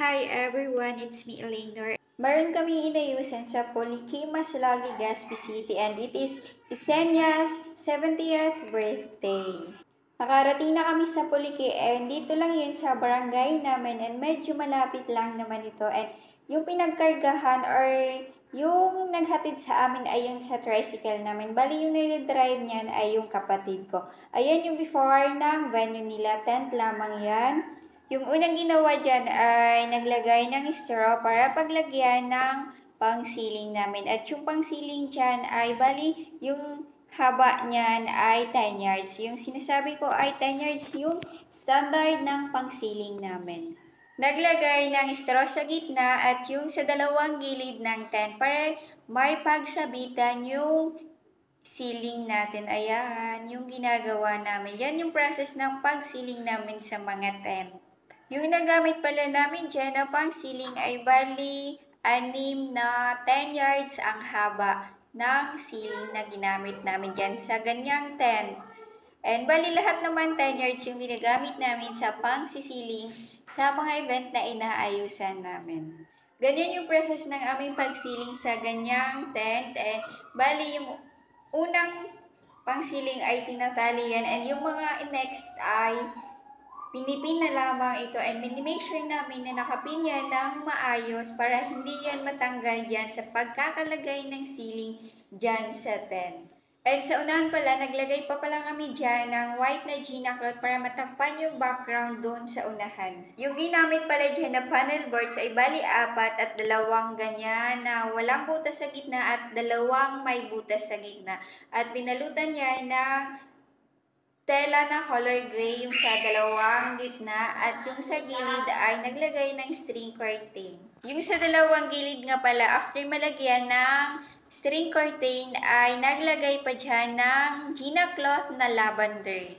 Hi everyone, it's me Eleanor. Meron kaming inayusan sa Polykimas Lagi Gaspi City and it is Isenia's 70th birthday. Nakarating na kami sa Poliki and dito lang yun sa barangay namin and medyo malapit lang naman ito and yung pinagkargahan or yung naghatid sa amin ay yung sa tricycle namin. Bali yung nag-drive niyan ay yung kapatid ko. Ayan yung before ng venue nila, tent lamang yan. Yung unang ginawa dyan ay naglagay ng straw para paglagyan ng pangsiling namin. At yung pangsiling dyan ay bali yung haba niyan ay 10 yards. Yung sinasabi ko ay 10 yards yung standard ng pangsiling namin. Naglagay ng straw sa gitna at yung sa dalawang gilid ng tent para may pagsabitan yung ceiling natin. Ayan, yung ginagawa namin. Yan yung process ng pagsiling namin sa mga tent. Yung nagamit pala namin dyan na pang ceiling ay bali 6 na 10 yards ang haba ng ceiling na ginamit namin dyan sa ganyang tent. And bali lahat naman 10 yards yung ginagamit namin sa pang sisiling sa mga event na inaayusan namin. Ganyan yung process ng aming pagsiling sa ganyang tent. And bali yung unang pangsiling ay tinatali yan and yung mga next ay pinipin na lamang ito and minimake sure namin na nakapin yan ng maayos para hindi yan matanggal yan sa pagkakalagay ng ceiling dyan sa tent. And sa unahan pala, naglagay pa pala kami dyan ng white na Gina cloth para matakpan yung background doon sa unahan. Yung ginamit pala dyan na panel boards ay bali 4 at 2 ganyan na walang butas sa gitna at 2 may butas sa gitna. At binalutan niya ng tela na color gray yung sa dalawang gitna at yung sa gilid ay naglagay ng string curtain. Yung sa dalawang gilid nga pala, after malagyan ng string curtain ay naglagay pa dyan ng Gina cloth na lavender.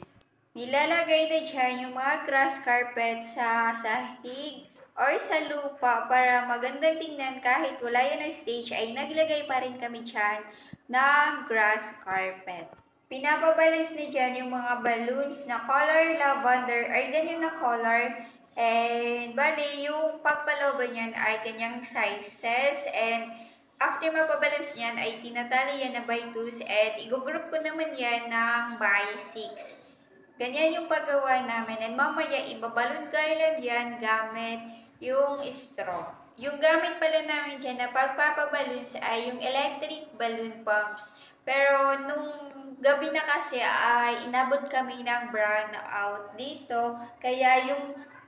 Nilalagay na dyan yung mga grass carpet sa sahig or sa lupa para magandang tingnan kahit wala yan na stage ay naglagay pa rin kami dyan ng grass carpet. Pinapabalance ni dyan yung mga balloons na color lavender ay ganyan na color. And bali, yung pagpaloban yan ay kanyang sizes. And after mapabalance yan ay tinatali yan na by 2s. And i-group ko naman yan ng by 6. Ganyan yung paggawa namin. And mamaya ibabalon garland yan gamit yung straw. Yung gamit pala namin dyan na pagpapaballoons ay yung electric balloon pumps. Pero nung gabi na kasi ay inabot kami ng brownout dito. Kaya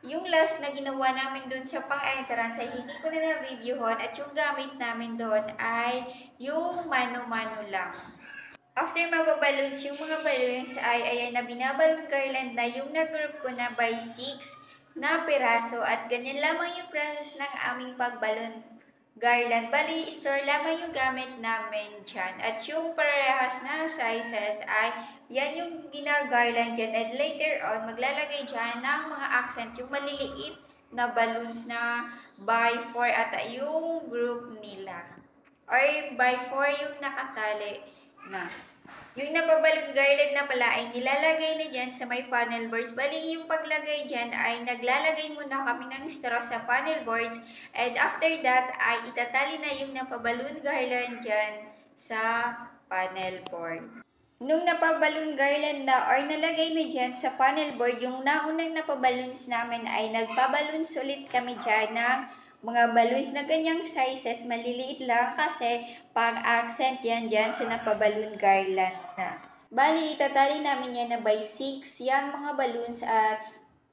yung last na ginawa namin doon sa pang-entrance ay hindi ko na na-videohon at yung gamit namin doon ay yung mano-mano lang. After mababalloons, yung mga balloons ay ayan na binabalon garland na yung nag-group ko na by 6 na piraso at ganyan lamang yung process ng aming pagbalon garland. Bali, store lamang yung gamit namin dyan. At yung parehas na sizes ay yan yung ginagarland dyan. And later on, maglalagay dyan ng mga accent, yung maliliit na balloons na by 4 ata yung group nila. Or by 4 yung nakatali na. Yung napabalon garland na pala ay nilalagay na dyan sa may panel boards. Bali yung paglagay dyan ay naglalagay muna kami ng straw sa panel boards. And after that ay itatali na yung napabalon garland dyan sa panel board. Nung napabalon garland na or nalagay na dyan sa panel board, yung naunang napabalons namin ay nagpabalons ulit kami dyan ng mga balloons na ganyang sizes, maliliit lang kasi pang-accent yan dyan sa napaballoon garland na. Bali, itatali namin yan na by 6 yan mga balloons at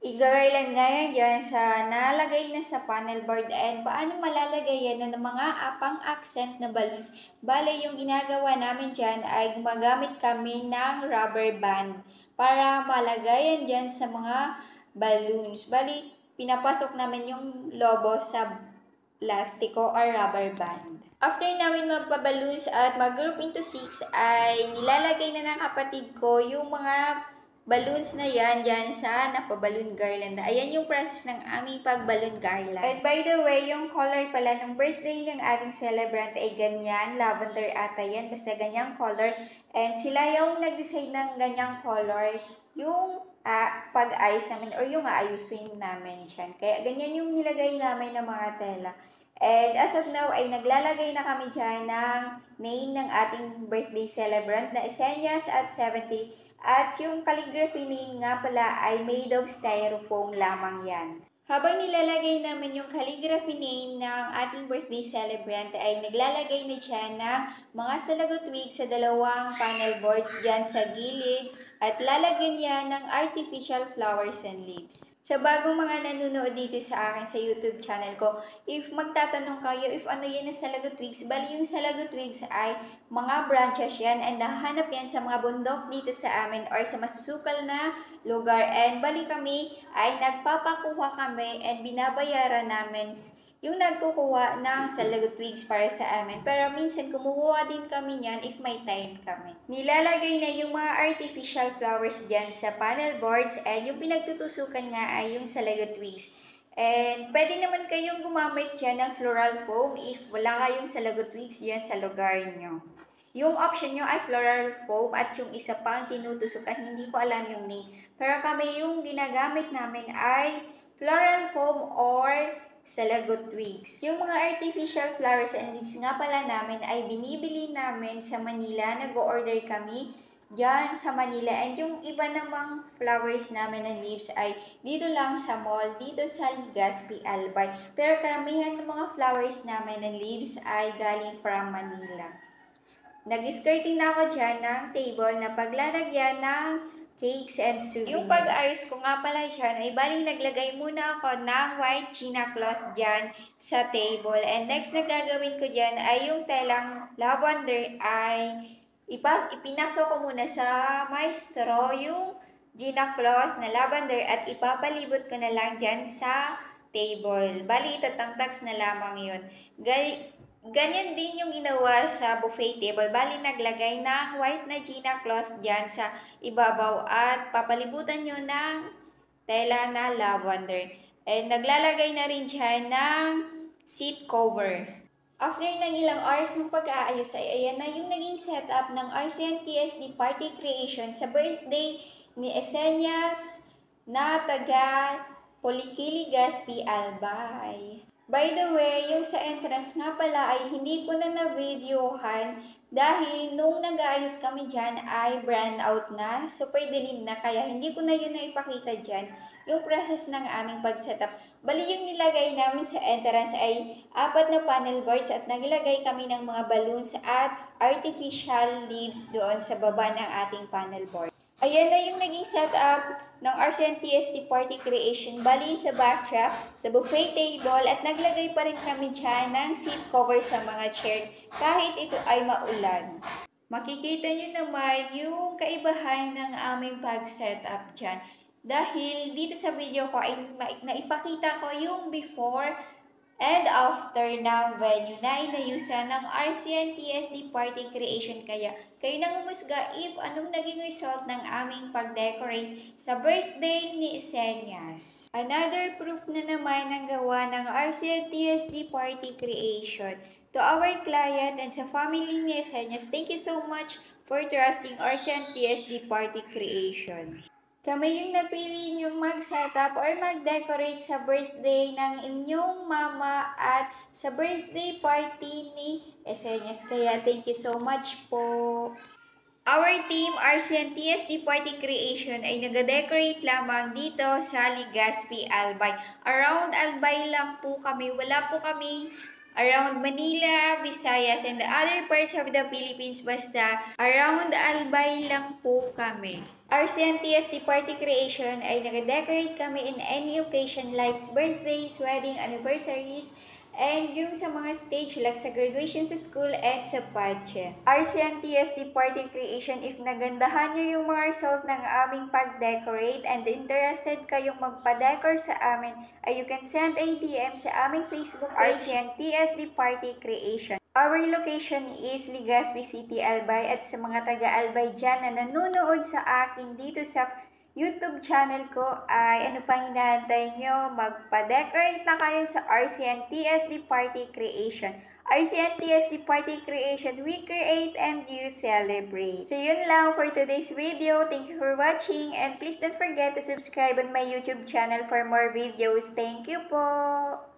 i-garland nga yan dyan sa nalagay na sa panel board. And paano malalagay yan na ng mga pang-accent na balloons? Bali, yung ginagawa namin dyan ay gumagamit kami ng rubber band para malagayan dyan sa mga balloons. Bali, pinapasok namin yung lobo sa plastiko or rubber band. After namin magpa-balloons at mag-group into 6 ay nilalagay na ng kapatid ko yung mga balloons na yan dyan sa napaballoon garland. Ayan yung process ng aming pag-balloon garland. And by the way, yung color pala ng birthday ng ating celebrant ay ganyan. Lavender ata yan. Basta ganyang color. And sila yung nag-decide ng ganyang color. Yung pag-ayos namin or yung aayusin namin dyan. Kaya ganyan yung nilagay namin ng mga tela. And as of now ay naglalagay na kami dyan ng name ng ating birthday celebrant na Esenyas at 70. At yung calligraphy name nga pala ay made of styrofoam lamang yan. Habang nilalagay namin yung calligraphy name ng ating birthday celebrant ay naglalagay na dyan ng mga salagot wig sa dalawang panel boards dyan sa gilid at lalagyan niya ng artificial flowers and leaves. Sa bagong mga nanonood dito sa akin sa YouTube channel ko, if magtatanong kayo if ano yan na salagot wigs, bali yung salagot wigs ay mga branches yan and nahanap yan sa mga bundok dito sa amin or sa masusukal na lugar. And bali kami ay nagpapakuha kami and binabayaran namin yung nagkukuha ng salagot wigs para sa amin. Pero minsan kumukuha din kami niyan if may time kami. Nilalagay na yung mga artificial flowers dyan sa panel boards and yung pinagtutusukan nga ay yung salagot wigs. And pwede naman kayong gumamit dyan ng floral foam if wala kayong salagot wigs dyan sa lugar nyo. Yung option nyo ay floral foam at yung isa pang tinutusukan, hindi ko alam yung name. Pero kami yung ginagamit namin ay floral foam or salagot wigs. Yung mga artificial flowers and leaves nga pala namin ay binibili namin sa Manila. Nag-order kami dyan sa Manila. And yung iba namang flowers namin and leaves ay dito lang sa mall, dito sa Legazpi, Albay. Pero karamihan ng mga flowers namin and leaves ay galing from Manila. Nag-skirting na ako dyan ng table na paglalagyan ng cakes and souvenirs. Yung pag-ayos ko nga pala dyan ay baling naglagay muna ako ng white china cloth dyan sa table. And next na gagawin ko dyan ay yung telang lavender ay ipinasok ko muna sa may straw yung china cloth na lavender at ipapalibot ko na lang dyan sa table. Bali itatangtags na lamang yun. Ganyan din yung ginawa sa buffet table. Bali, naglagay ng white na china cloth dyan sa ibabaw at papalibutan nyo ng tela na lavender. And naglalagay na rin dyan ng seat cover. After ng ilang hours ng pag-aayos ay ayan na yung naging setup ng RCN TSD Party Creation sa birthday ni Esenyas na taga Polikili, Legazpi, Albay. By the way, yung sa entrance nga pala ay hindi ko na na-videohan dahil nung nag-aayos kami dyan ay brand out na, super dilim na, kaya hindi ko na yun naipakita dyan yung process ng aming pag-setup. Bali yung nilagay namin sa entrance ay 4 na panel boards at naglagay kami ng mga balloons at artificial leaves doon sa baba ng ating panel board. Ayan na yung naging setup ng RCN TSD Party Creation. Bali sa backdrop, sa buffet table at naglagay pa rin kami dyan ng seat cover sa mga chair kahit ito ay maulan. Makikita nyo naman yung kaibahan ng aming pag-setup dyan. Dahil dito sa video ko ay naipakita ko yung before and after ng venue na inayusan ng RCN TSD Party Creation. Kaya kayo nang humusga if anong naging result ng aming pag-decorate sa birthday ni Esenyas. Another proof na naman ng gawa ng RCN TSD Party Creation. To our client and sa family ni Esenyas, thank you so much for trusting RCN TSD Party Creation. Kami yung napili niyong mag-setup or mag-decorate sa birthday ng inyong mama at sa birthday party ni Esenyas. Kaya thank you so much po. Our team RCN TSD Party Creation ay nag-decorate lamang dito sa Legazpi, Albay. Around Albay lang po kami. Wala po kami around Manila, Visayas, and the other parts of the Philippines. Basta around Albay lang po kami. RCN TSD Party Creation ay nag-decorate kami in any occasion like birthdays, wedding, anniversaries, and yung sa mga stage like sa graduation sa school and sa pageant. RCN TSD Party Creation, if nagandahan nyo yung mga result ng aming pag-decorate and interested kayong magpa-decor sa amin, ay you can send a DM sa aming Facebook page, RCN TSD Party Creation. Our location is Legazpi City, Albay, at sa mga taga-Albay dyan na nanonood sa akin dito sa YouTube channel ko ay ano pa hinahantay nyo? Magpa-decorate na kayo sa RCN TSD Party Creation. RCN TSD Party Creation, we create and you celebrate. So yun lang for today's video. Thank you for watching and please don't forget to subscribe on my YouTube channel for more videos. Thank you po!